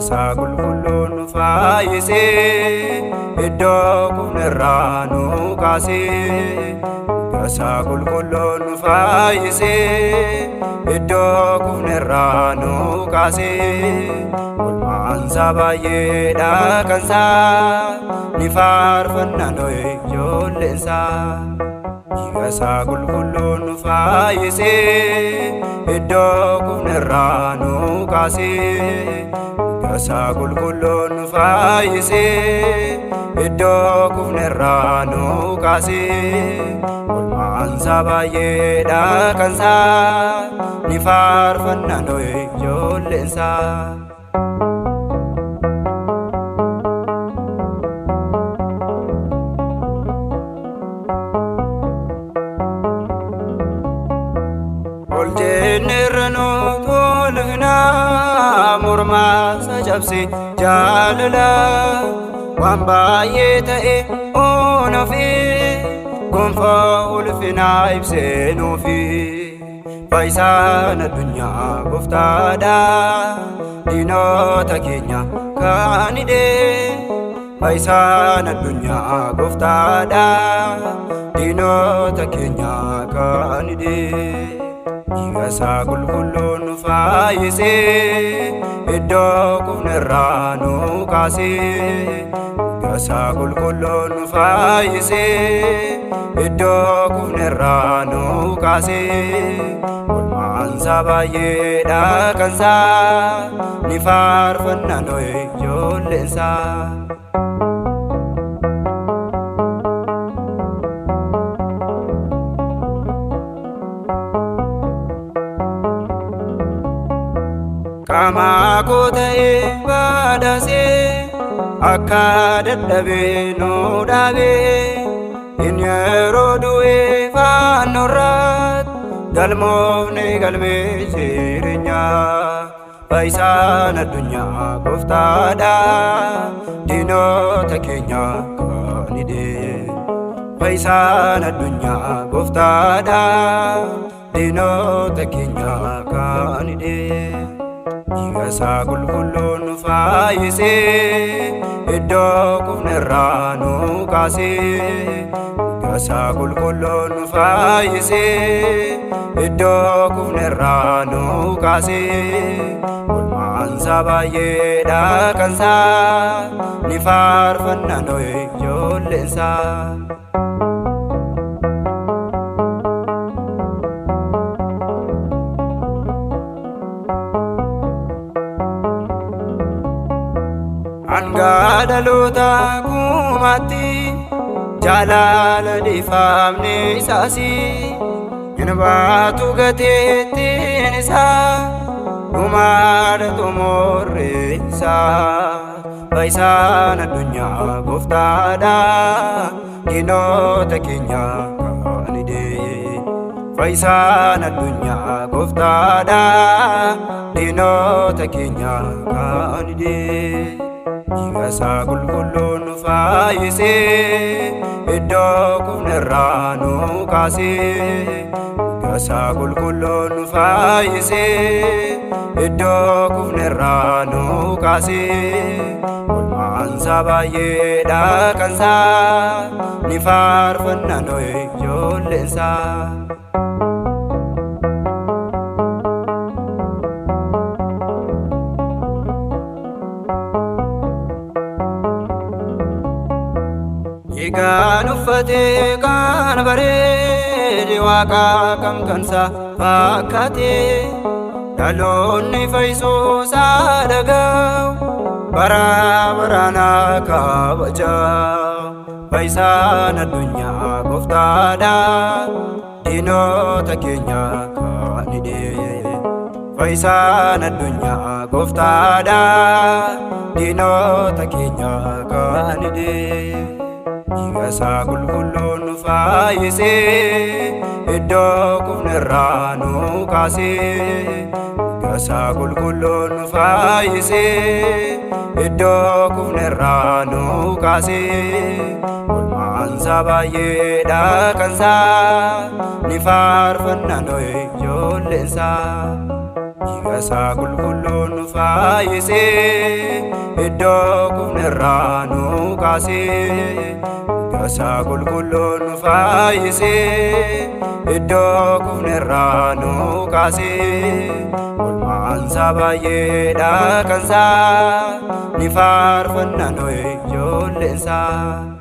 Sagul kulun faise iddo kunranu kasi sagul kulun faise iddo kunranu kasi ulman sabaye da kansa ni farfanna noy jollensa sagul kulun faise iddo kunranu kasi sagul kulun faise iddo kunranu kasi ulman sabaye da kansa ni farfanna noy jollensa oljenerno tolhna murma sajabsi jalala wambaye tae onofi gonfa ulfina ibsenofi paisana dunya goftada dinota kenya kanide paisana dunya goftada dinota kenya kanide sagul kulun faise iddo kunranu kasi sagul kulun faise iddo kunranu kasi ulman sabaye da kansa ni farfanna noy jollensa kama kotae badase akada dabe no dabe inyero duwe fanorat galmovne galme sirinya paisana dunya goftada dino takenya kanide paisana dunya goftada dino takenya kanide sagul kulun faise iddo kunranu kasi sagul kulun faise iddo kunranu kasi ulman sabaye da kansa ni farfanna noy jollensa angadalota kumati jalala difamne sasi inbatu gatetinisa umar tumorisa paisana dunya goftada dinota kenya kanide paisana dunya goftada dinota kenya kanide sagul kulun faise iddo kunranu kasi sagul kulun faise iddo kunranu kasi ulman sabaye da kansa ni farfanna noy jollensa Ikan ufate kan baredi waka kam kansa fakate dalonni faiso sadagaw bara barana kabaja paisana dunya goftada dinota kenya kanide paisana dunya goftada dinota kenya kanide sagul kulun faise iddo kunranu kasi Isaa qulqulluun nu fayyisee iddoo kufnerraa nu kaasee oolmaansaa baay'eedha kansaa ni faarfanna nuyi ijoolleensaa. Isaa qulqulluun nu fayyisee iddoo kufnerraa nu kaasee Isaa qulqulluun nu fayyisee iddoo kufnerraa nu kaasee oolmaansaa baay'eedha kansaa ni faarfanna nuyi ijoolleensaa.